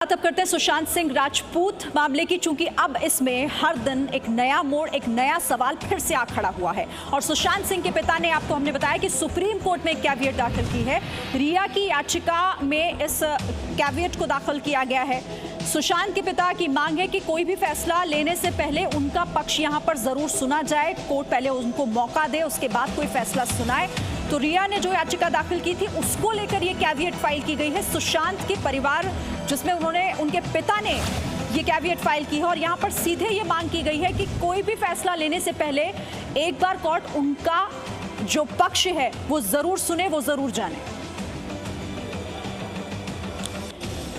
बात अब करते हैं सुशांत सिंह राजपूत मामले की, चूंकि अब इसमें हर दिन एक नया मोड़, एक नया सवाल फिर से आ खड़ा हुआ है। और सुशांत सिंह के पिता ने, आपको हमने बताया कि सुप्रीम कोर्ट में एक कैविएट दाखिल की है। रिया की याचिका में इस कैविएट को दाखिल किया गया है। सुशांत के पिता की मांग है कि कोई भी फैसला लेने से पहले उनका पक्ष यहां पर जरूर सुना जाए, कोर्ट पहले उनको मौका दे, उसके बाद कोई फैसला सुनाए। तो रिया ने जो याचिका दाखिल की थी उसको लेकर ये कैविएट फाइल की गई है। सुशांत के परिवार, जिसमें उनके पिता ने ये कैविएट फाइल की है और यहाँ पर सीधे ये मांग की गई है कि कोई भी फैसला लेने से पहले एक बार कोर्ट उनका जो पक्ष है वो जरूर सुने, वो जरूर जाने।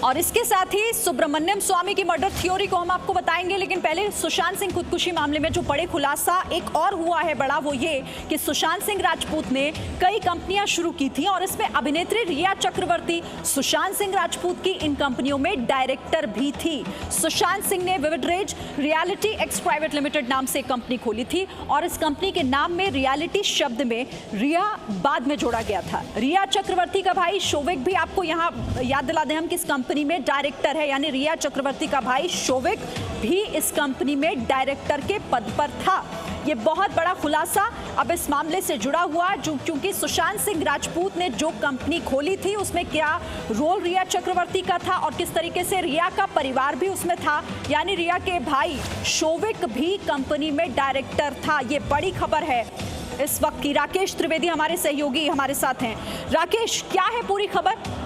और इसके साथ ही सुब्रमण्यम स्वामी की मर्डर थ्योरी को हम आपको बताएंगे, लेकिन पहले सुशांत सिंह खुदकुशी मामले में जो बड़े खुलासा एक और हुआ है बड़ा, वो ये कि सुशांत सिंह राजपूत ने कई कंपनियां शुरू की थी और इसमें अभिनेत्री रिया चक्रवर्ती सुशांत सिंह राजपूत की इन कंपनियों में डायरेक्टर भी थी। सुशांत सिंह ने Vivid Rage Reality X Private Limited नाम से एक कंपनी खोली थी और इस कंपनी के नाम में रियलिटी शब्द में रिया बाद में जोड़ा गया था। रिया चक्रवर्ती का भाई शोविक भी, आपको यहाँ याद दिला दें हम, किस कंपनी में डायरेक्टर है, यानी रिया चक्रवर्ती का भाई शोविक भी इस कंपनी में डायरेक्टर के पद पर था। ये बहुत बड़ा खुलासा अब इस मामले से जुड़ा हुआ, क्योंकि सुशांत सिंह राजपूत ने जो कंपनी खोली थी उसमें क्या रोल रिया चक्रवर्ती का था और किस तरीके से रिया का परिवार भी उसमें था, यानी रिया के भाई शोविक भी कंपनी में डायरेक्टर था। ये बड़ी खबर है इस वक्त की। राकेश त्रिवेदी हमारे सहयोगी हमारे साथ हैं। राकेश, क्या है पूरी खबर?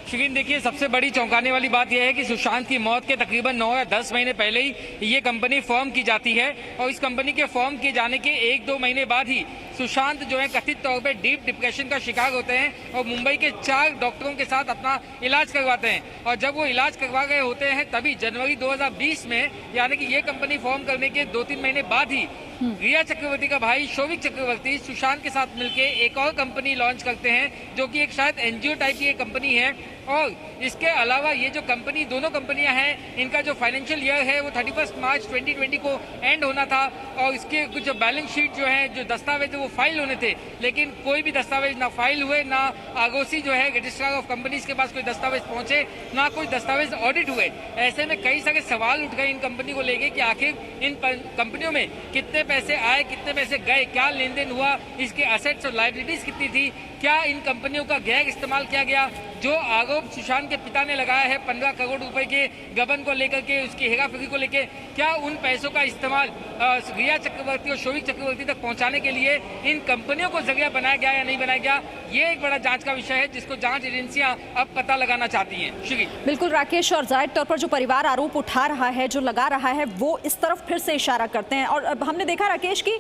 शिरीन, देखिए, सबसे बड़ी चौंकाने वाली बात यह है कि सुशांत की मौत के तकरीबन 9 या 10 महीने पहले ही ये कंपनी फॉर्म की जाती है और इस कंपनी के फॉर्म किए जाने के 1-2 महीने बाद ही सुशांत जो है कथित तौर पे डीप डिप्रेशन का शिकार होते हैं और मुंबई के 4 डॉक्टरों के साथ अपना इलाज करवाते हैं। और जब वो इलाज करवा गए होते हैं तभी जनवरी 2020 में, यानी कि ये कंपनी फॉर्म करने के 2-3 महीने बाद ही रिया चक्रवर्ती का भाई शोविक चक्रवर्ती सुशांत के साथ मिलकर एक और कंपनी लॉन्च करते हैं, जो कि एक शायद एनजीओ टाइप की एक कंपनी है। और इसके अलावा ये जो कंपनी, दोनों कंपनियां हैं, इनका जो फाइनेंशियल ईयर है वो 31 मार्च 2020 को एंड होना था और इसके कुछ बैलेंस शीट जो है, जो दस्तावेज वो फाइल होने थे, लेकिन कोई भी दस्तावेज ना फाइल हुए, ना आगोसी जो है रजिस्ट्रार ऑफ कंपनीज के पास कोई दस्तावेज पहुंचे, ना कोई दस्तावेज ऑडिट हुए। ऐसे में कई सारे सवाल उठ गए इन कंपनी को लेके कि आखिर इन कंपनियों में कितने पैसे आए, कितने पैसे गए, क्या लेन देन हुआ, इसके असेट्स और लायबिलिटीज कितनी थी, क्या इन कंपनियों का गैर इस्तेमाल किया गया। जो आरोप सुशांत के पिता ने लगाया है 15 करोड़ रुपए के गबन को लेकर के, उसकी हेराफेरी को लेकर, क्या उन पैसों का इस्तेमाल रिया चक्रवर्ती और शोविक चक्रवर्ती तक पहुंचाने के लिए इन कंपनियों को जरिया बनाया गया या नहीं बनाया गया, ये एक बड़ा जांच का विषय है जिसको जांच एजेंसियां अब पता लगाना चाहती हैं। श्री बिल्कुल राकेश, और जाहिर तौर पर जो परिवार आरोप उठा रहा है, जो लगा रहा है, वो इस तरफ फिर से इशारा करते हैं। और अब हमने देखा राकेश की,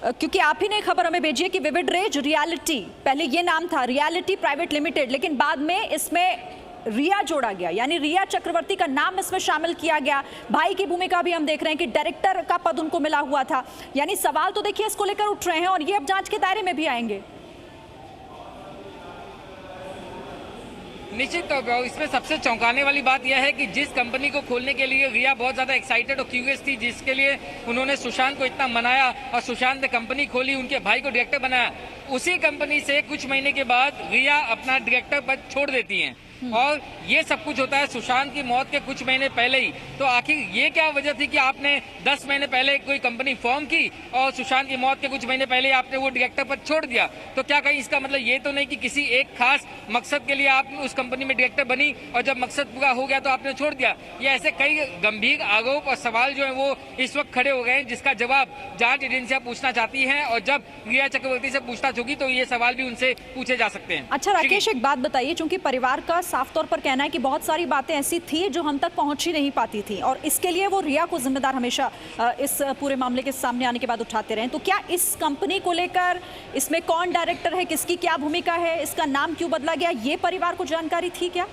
क्योंकि आप ही ने खबर हमें भेजी है कि विविड रेज रियलिटी, पहले ये नाम था रियलिटी प्राइवेट लिमिटेड, लेकिन बाद में इसमें रिया जोड़ा गया, यानी रिया चक्रवर्ती का नाम इसमें शामिल किया गया। भाई की भूमिका भी हम देख रहे हैं कि डायरेक्टर का पद उनको मिला हुआ था। यानी सवाल तो देखिए इसको लेकर उठ रहे हैं और ये अब जांच के दायरे में भी आएंगे। निश्चित तौर पर इसमें सबसे चौंकाने वाली बात यह है कि जिस कंपनी को खोलने के लिए रिया बहुत ज्यादा एक्साइटेड और क्यूरियस थी, जिसके लिए उन्होंने सुशांत को इतना मनाया और सुशांत ने कंपनी खोली, उनके भाई को डायरेक्टर बनाया, उसी कंपनी से कुछ महीने के बाद रिया अपना डायरेक्टर पद छोड़ देती हैं। और ये सब कुछ होता है सुशांत की मौत के कुछ महीने पहले ही। तो आखिर ये क्या वजह थी कि आपने 10 महीने पहले कोई कंपनी फॉर्म की और सुशांत की मौत के कुछ महीने पहले आपने वो डायरेक्टर पद छोड़ दिया? तो क्या कहीं इसका मतलब ये तो नहीं कि किसी एक खास मकसद के लिए आप उस कंपनी में डायरेक्टर बनी और जब मकसद पूरा हो गया तो आपने छोड़ दिया? ये ऐसे कई गंभीर आरोप और सवाल जो है वो इस वक्त खड़े हो गए हैं, जिसका जवाब जांच एजेंसियां पूछना चाहती हैं और जब रिया चक्रवर्ती से पूछताछ होगी तो ये सवाल भी उनसे पूछे जा सकते हैं। अच्छा राकेश, एक बात बताइए, चूंकि परिवार का साफ तौर पर कहना है कि बहुत सारी बातें ऐसी थी जो हम तक पहुंच ही नहीं पाती थी और इसके लिए वो रिया को जिम्मेदार हमेशा इस पूरे मामले के सामने आने के बाद उठाते रहे, तो क्या इस कंपनी को लेकर इसमें कौन डायरेक्टर है, किसकी क्या भूमिका है, इसका नाम क्यों बदला गया, ये परिवार को जानकारी थी क्या?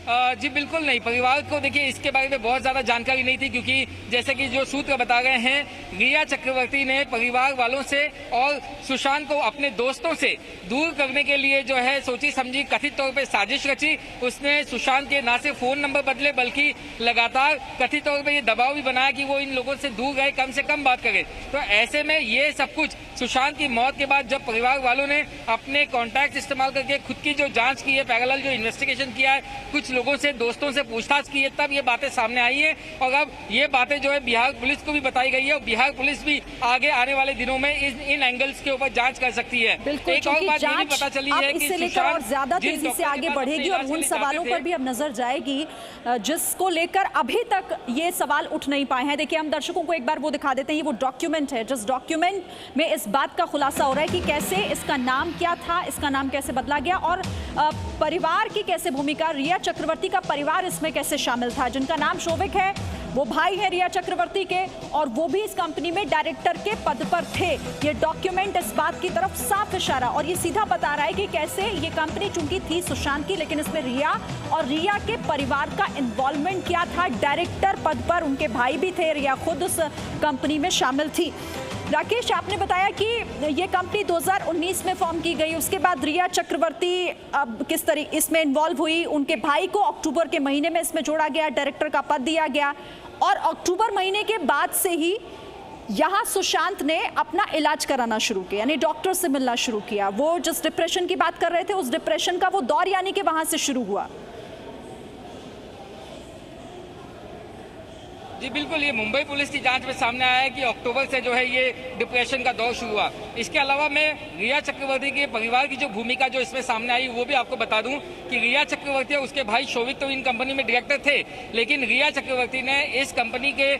जी बिल्कुल नहीं, परिवार को देखिए इसके बारे में बहुत ज़्यादा जानकारी नहीं थी, क्योंकि जैसे कि जो सूत्र बता रहे हैं, रिया चक्रवर्ती ने परिवार वालों से और सुशांत को अपने दोस्तों से दूर करने के लिए जो है सोची समझी कथित तौर पे साजिश रची। उसने सुशांत के ना सिर्फ फ़ोन नंबर बदले बल्कि लगातार कथित तौर पे ये दबाव भी बनाया कि वो इन लोगों से दूर रहे, कम से कम बात करे। तो ऐसे में ये सब कुछ सुशांत की मौत के बाद जब परिवार वालों ने अपने कॉन्टैक्ट इस्तेमाल करके खुद की जो जांच की है, पैरेलल जो इन्वेस्टिगेशन किया है, कुछ लोगों से, दोस्तों से पूछताछ की है, तब ये बातें सामने आई है। और अब ये बातें जो है बिहार पुलिस को भी बताई गई है और बिहार पुलिस भी आगे आने वाले दिनों में इन एंगल्स के ऊपर जांच कर सकती है। एक और बात ये भी पता चली है कि इससे लेकर और ज्यादा तेजी से आगे बढ़ेगी और उन सवालों पर भी अब नजर जाएगी जिसको लेकर अभी तक ये सवाल उठ नहीं पाए हैं। देखिए, हम दर्शकों को एक बार वो दिखा देते हैं, ये वो डॉक्यूमेंट है जिस डॉक्यूमेंट में इस बात का खुलासा हो रहा है कि कैसे इसका नाम क्या था, इसका नाम कैसे बदला गया और परिवार की कैसे भूमिका, रिया चक्रवर्ती का परिवार इसमें कैसे शामिल था। जिनका नाम शोभिक है, वो भाई है रिया चक्रवर्ती के और वो भी इस कंपनी में डायरेक्टर के पद पर थे। ये डॉक्यूमेंट इस बात की तरफ साफ इशारा और ये सीधा बता रहा है कि कैसे ये कंपनी चूंकि थी सुशांत की, लेकिन इसमें रिया और रिया के परिवार का इन्वॉल्वमेंट क्या था। डायरेक्टर पद पर उनके भाई भी थे, रिया खुद उस कंपनी में शामिल थी। राकेश, आपने बताया कि ये कंपनी 2019 में फॉर्म की गई, उसके बाद रिया चक्रवर्ती अब किस तरह इसमें इन्वॉल्व हुई, उनके भाई को अक्टूबर के महीने में इसमें जोड़ा गया, डायरेक्टर का पद दिया गया और अक्टूबर महीने के बाद से ही यहाँ सुशांत ने अपना इलाज कराना शुरू किया, यानी डॉक्टर से मिलना शुरू किया। वो जिस डिप्रेशन की बात कर रहे थे, उस डिप्रेशन का वो दौर यानी कि वहां से शुरू हुआ। जी बिल्कुल, ये मुंबई पुलिस की जांच में सामने आया है कि अक्टूबर से जो है ये डिप्रेशन का दौर शुरू हुआ। इसके अलावा मैं रिया चक्रवर्ती के परिवार की जो भूमिका जो इसमें सामने आई वो भी आपको बता दूं कि रिया चक्रवर्ती और उसके भाई शोभिक तो इन कंपनी में डायरेक्टर थे, लेकिन रिया चक्रवर्ती ने इस कंपनी के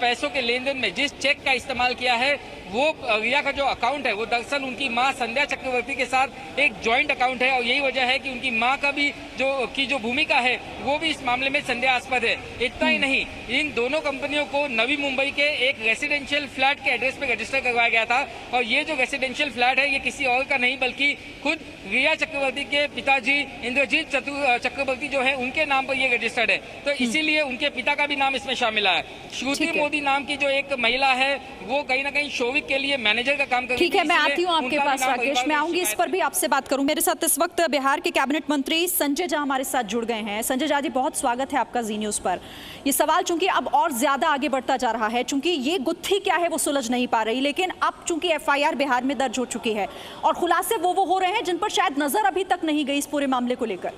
पैसों के लेन देन में जिस चेक का इस्तेमाल किया है, वो रिया का जो अकाउंट है वो दरअसल उनकी मां संध्या चक्रवर्ती के साथ एक जॉइंट अकाउंट है और यही वजह है कि उनकी मां का भी जो भूमिका है वो भी इस मामले में संदेहास्पद है। इतना ही नहीं, इन दोनों कंपनियों को नवी मुंबई के एक रेसिडेंशियल फ्लैट के एड्रेस पे रजिस्टर करवाया गया था और ये जो रेसिडेंशियल फ्लैट है ये किसी और का नहीं बल्कि खुद रिया चक्रवर्ती के पिताजी इंद्रजीत चक्रवर्ती जो है उनके नाम पर ये रजिस्टर्ड है। तो इसीलिए उनके पिता का भी नाम इसमें शामिल है। श्रुति मोदी नाम की जो एक महिला है वो कहीं ना कहीं शोभिक के लिए मैनेजर का काम कर रही है। ठीक है, मैं आती हूँ आपके पास राकेश, मैं आऊंगी इस पर भी आपसे बात करूं। मेरे साथ इस वक्त बिहार के कैबिनेट मंत्री संजय झा हमारे साथ जुड़ गए हैं। संजय झा जी, बहुत स्वागत है आपका जी न्यूज पर। ये सवाल चूंकि अब और ज्यादा आगे बढ़ता जा रहा है, चूंकि ये गुत्थी क्या है वो सुलझ नहीं पा रही, लेकिन अब चूंकि एफआईआर बिहार में दर्ज हो चुकी है और खुलासे वो हो रहे हैं जिन पर शायद नजर अभी तक नहीं गई इस पूरे मामले को लेकर।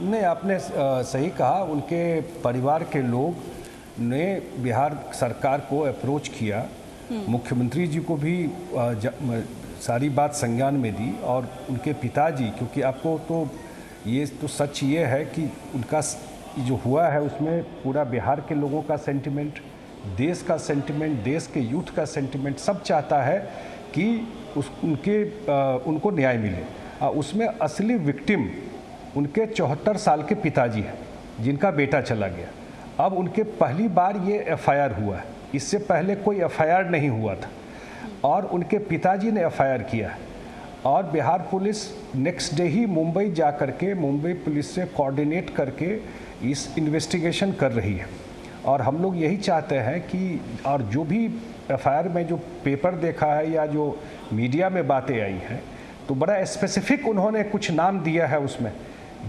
नहीं, आपने सही कहा। उनके परिवार के लोग ने बिहार सरकार को अप्रोच किया, मुख्यमंत्री जी को भी सारी बात संज्ञान में दी और उनके पिताजी, क्योंकि आपको तो ये तो सच ये है कि उनका जो हुआ है उसमें पूरा बिहार के लोगों का सेंटिमेंट, देश का सेंटिमेंट, देश के यूथ का सेंटिमेंट सब चाहता है कि उनको न्याय मिले। उसमें असली विक्टिम उनके 74 साल के पिताजी हैं जिनका बेटा चला गया। अब उनके पहली बार ये एफआईआर हुआ है, इससे पहले कोई एफआईआर नहीं हुआ था और उनके पिताजी ने एफआईआर किया है और बिहार पुलिस नेक्स्ट डे ही मुंबई जा करके मुंबई पुलिस से कोऑर्डिनेट करके इस इन्वेस्टिगेशन कर रही है। और हम लोग यही चाहते हैं कि और जो भी एफआईआर में जो पेपर देखा है या जो मीडिया में बातें आई हैं, तो बड़ा स्पेसिफिक उन्होंने कुछ नाम दिया है उसमें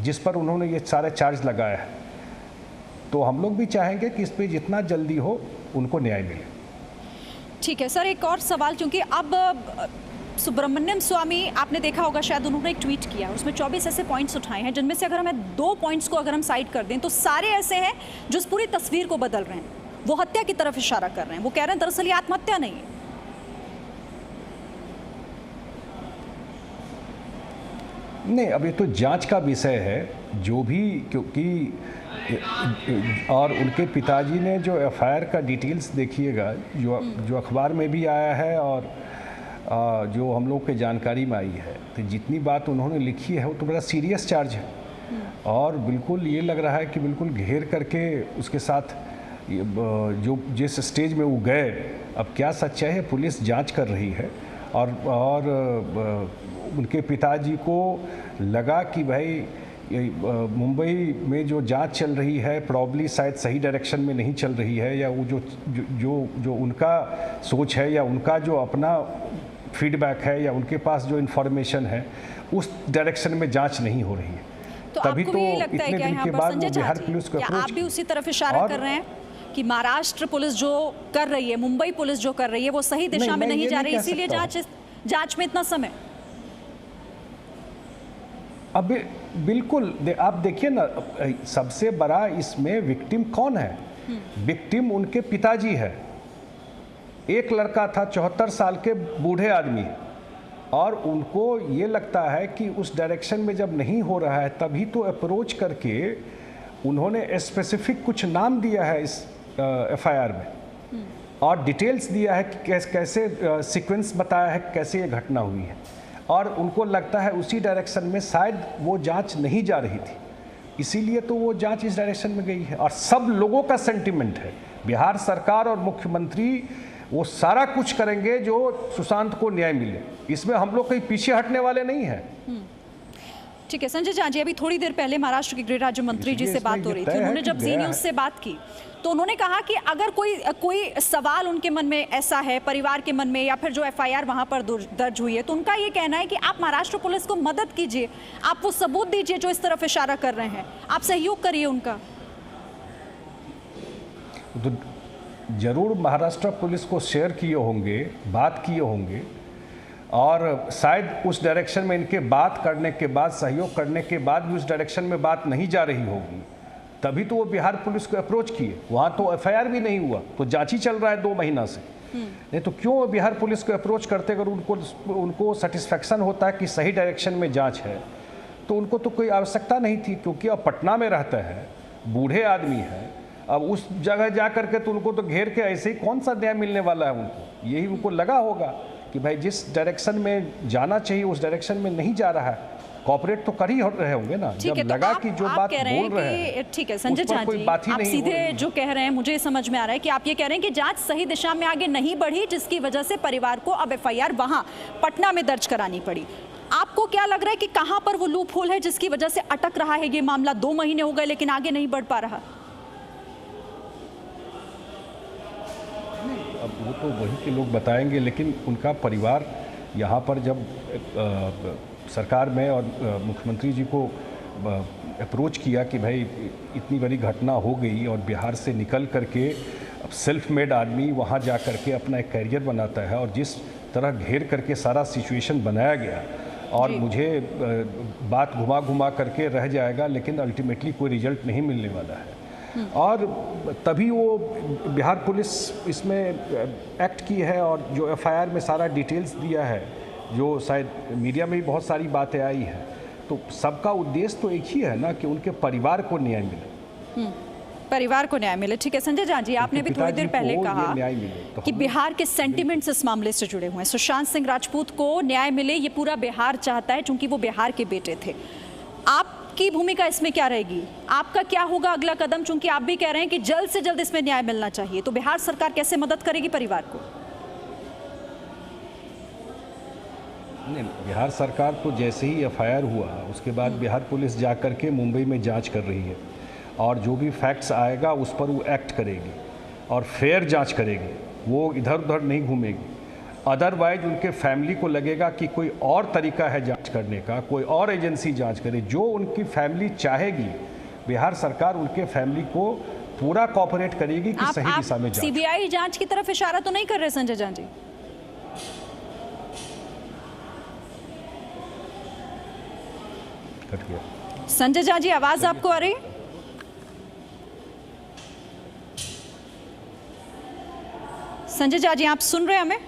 जिस पर उन्होंने ये सारे चार्ज लगाया है। तो हम लोग भी चाहेंगे कि इस पर जितना जल्दी हो उनको न्याय मिले। ठीक है सर, एक और सवाल, क्योंकि अब सुब्रमण्यम स्वामी, आपने देखा होगा शायद, उन्होंने एक ट्वीट किया, उसमें 24 ऐसे पॉइंट्स उठाए हैं जिनमें से अगर हमें 2 पॉइंट्स को अगर हम साइड कर दें तो सारे ऐसे हैं जो इस पूरी तस्वीर को बदल रहे हैं। वो हत्या की तरफ इशारा कर रहे हैं। वो कह रहे हैं दरअसल ये आत्महत्या नहीं है। नहीं, अब ये तो जांच का विषय है जो भी, क्योंकि और उनके पिताजी ने जो एफआईआर का डिटेल्स देखिएगा जो अखबार में भी आया है और जो हम लोग के जानकारी में आई है, तो जितनी बात उन्होंने लिखी है वो तो बड़ा सीरियस चार्ज है और बिल्कुल ये लग रहा है कि बिल्कुल घेर करके उसके साथ जो जिस स्टेज में वो गए, अब क्या सच्चाई है पुलिस जांच कर रही है और उनके पिताजी को लगा कि भाई मुंबई में जो जांच चल रही है प्रॉब्ली शायद सही डायरेक्शन में नहीं चल रही है, या वो जो उनका सोच है या उनका जो अपना फीडबैक है या उनके पास जो इन्फॉर्मेशन है उस डायरेक्शन में जांच नहीं हो रही है। तो तभी आपको तो भी यही लगता है इतने क्या दिन यहाँ के पर बाद संजय वो बिहार झा पुलिस को जी, क्या आप भी उसी तरफ इशारा कर रहे हैं कि महाराष्ट्र पुलिस जो कर रही है, मुंबई पुलिस जो कर रही है वो सही दिशा में नहीं जा रही, इसीलिए जांच में इतना समय? अब बिल्कुल आप देखिए ना, सबसे बड़ा इसमें विक्टिम कौन है? विक्टिम उनके पिताजी है। एक लड़का था 74 साल के बूढ़े आदमी, और उनको ये लगता है कि उस डायरेक्शन में जब नहीं हो रहा है तभी तो अप्रोच करके उन्होंने स्पेसिफिक कुछ नाम दिया है इस एफआईआर में, और डिटेल्स दिया है कि कैसे सीक्वेंस बताया है कैसे ये घटना हुई है, और उनको लगता है उसी डायरेक्शन में शायद वो जांच नहीं जा रही थी, इसीलिए तो वो जांच इस डायरेक्शन में गई है। और सब लोगों का सेंटिमेंट है, बिहार सरकार और मुख्यमंत्री वो सारा कुछ करेंगे जो सुशांत को न्याय मिले, इसमें हम लोग कहीं पीछे हटने वाले नहीं हैं। ठीक है संजय झा जी, अभी थोड़ी देर पहले महाराष्ट्र के गृह राज्य मंत्री जी से बात हो रही थी, उन्होंने जब जी न्यूज़ से बात की तो उन्होंने कहा कि अगर कोई सवाल उनके मन में ऐसा है, परिवार के मन में, या फिर जो एफआईआर वहां पर दर्ज हुई है, तो उनका ये कहना है कि आप महाराष्ट्र पुलिस को मदद कीजिए, आप वो सबूत दीजिए जो इस तरफ इशारा कर रहे हैं, आप सहयोग करिए उनका। तो जरूर महाराष्ट्र पुलिस को शेयर किए होंगे, बात किए होंगे, और शायद उस डायरेक्शन में इनके बात करने के बाद, सहयोग करने के बाद भी उस डायरेक्शन में बात नहीं जा रही होगी, तभी तो वो बिहार पुलिस को अप्रोच किए। वहाँ तो एफआईआर भी नहीं हुआ, तो जांच ही चल रहा है 2 महीना से। नहीं तो क्यों बिहार पुलिस को अप्रोच करते? अगर उनको सेटिस्फैक्शन होता है कि सही डायरेक्शन में जांच है तो उनको तो कोई आवश्यकता नहीं थी, क्योंकि अब पटना में रहता है, बूढ़े आदमी है, अब उस जगह जा करके तो उनको तो घेर के ऐसे ही कौन सा न्याय मिलने वाला है उनको। यही उनको लगा होगा कि भाई जिस डायरेक्शन में जाना चाहिए उस डायरेक्शन में नहीं जा रहा है, कॉपरेट तो कर ही रहे होंगे ना। जब तो लगा कि जो बात बोल रहे हैं, ठीक है संजय झा जी, आप सीधे जो कह रहे हैं मुझे समझ में आ रहा है कि आप ये कह रहे हैं कि जांच सही दिशा में आगे नहीं बढ़ी, जिसकी वजह से परिवार को अब एफआईआर वहां पटना में दर्ज करानी पड़ी। आपको क्या लग रहा है कि कहां पर वो लूप होल है जिसकी वजह से अटक रहा है ये मामला? 2 महीने हो गए लेकिन आगे नहीं बढ़ पा रहा। अब वो तो वही के लोग बताएंगे, लेकिन उनका परिवार यहाँ पर जब सरकार में और मुख्यमंत्री जी को अप्रोच किया कि भाई इतनी बड़ी घटना हो गई और बिहार से निकल करके अब सेल्फ मेड आदमी वहाँ जा करके अपना एक कैरियर बनाता है, और जिस तरह घेर करके सारा सिचुएशन बनाया गया, और मुझे बात घुमा करके रह जाएगा लेकिन अल्टीमेटली कोई रिजल्ट नहीं मिलने वाला है। और तभी वो बिहार पुलिस इसमें एक्ट की है, और जो एफआईआर में सारा डिटेल्स दिया है, जो शायद मीडिया में भी बहुत सारी बातें आई हैं, तो सबका उद्देश्य तो एक ही है ना कि उनके परिवार को न्याय मिले, परिवार को न्याय मिले। ठीक है संजय झा जी, आपने भी थोड़ी देर पहले कहा तो कि बिहार के सेंटिमेंट्स इस मामले से जुड़े हुए हैं, सुशांत सिंह राजपूत को न्याय मिले, ये पूरा बिहार चाहता है क्योंकि वो बिहार के बेटे थे। आपकी भूमिका इसमें क्या रहेगी? आपका क्या होगा अगला कदम? चूंकि आप भी कह रहे हैं कि जल्द से जल्द इसमें न्याय मिलना चाहिए, तो बिहार सरकार कैसे मदद करेगी परिवार को? नहीं, बिहार सरकार तो जैसे ही एफआईआर हुआ उसके बाद बिहार पुलिस जा कर के मुंबई में जांच कर रही है, और जो भी फैक्ट्स आएगा उस पर वो एक्ट करेगी और फेयर जांच करेगी, वो इधर उधर नहीं घूमेगी। अदरवाइज उनके फैमिली को लगेगा कि कोई और तरीका है जांच करने का, कोई और एजेंसी जांच करे, जो उनकी फैमिली चाहेगी बिहार सरकार उनके फैमिली को पूरा कोऑपरेट करेगी कि सही दिशा में जांच। सीबीआई जांच की तरफ इशारा तो नहीं कर रहे संजय झा जी? संजय झा जी, आवाज आपको आ रही है? संजय झा जी, आप सुन रहे हैं हमें?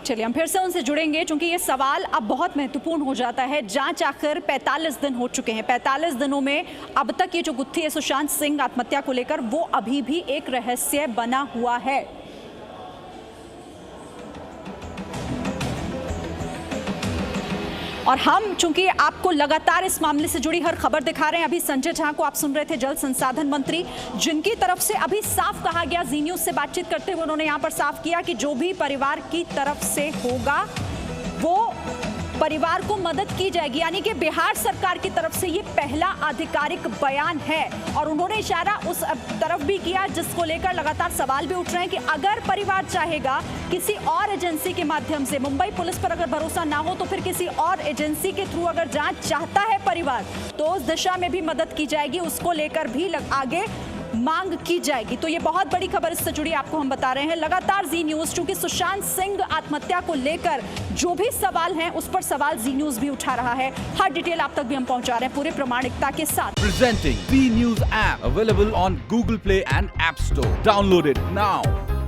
चलिए हम फिर से उनसे जुड़ेंगे, क्योंकि ये सवाल अब बहुत महत्वपूर्ण हो जाता है। जांच आखिर 45 दिन हो चुके हैं, 45 दिनों में अब तक ये जो गुत्थी है सुशांत सिंह आत्महत्या को लेकर, वो अभी भी एक रहस्य बना हुआ है। और हम चूंकि आपको लगातार इस मामले से जुड़ी हर खबर दिखा रहे हैं, अभी संजय झा को आप सुन रहे थे, जल संसाधन मंत्री, जिनकी तरफ से अभी साफ कहा गया, जी न्यूज से बातचीत करते हुए उन्होंने यहां पर साफ किया कि जो भी परिवार की तरफ से होगा वो परिवार को मदद की जाएगी। यानी कि बिहार सरकार की तरफ से ये पहला आधिकारिक बयान है। और उन्होंने इशारा उस तरफ भी किया जिसको लेकर लगातार सवाल भी उठ रहे हैं कि अगर परिवार चाहेगा किसी और एजेंसी के माध्यम से, मुंबई पुलिस पर अगर भरोसा ना हो तो फिर किसी और एजेंसी के थ्रू अगर जांच चाहता है परिवार, तो उस दिशा में भी मदद की जाएगी, उसको लेकर भी आगे मांग की जाएगी। तो ये बहुत बड़ी खबर इससे जुड़ी आपको हम बता रहे हैं। लगातार जी न्यूज, चूंकि सुशांत सिंह आत्महत्या को लेकर जो भी सवाल हैं उस पर सवाल जी न्यूज भी उठा रहा है। हर डिटेल आप तक भी हम पहुंचा रहे हैं पूरे प्रामाणिकता के साथ। Presenting Z News app available on Google Play and App Store. Download it now.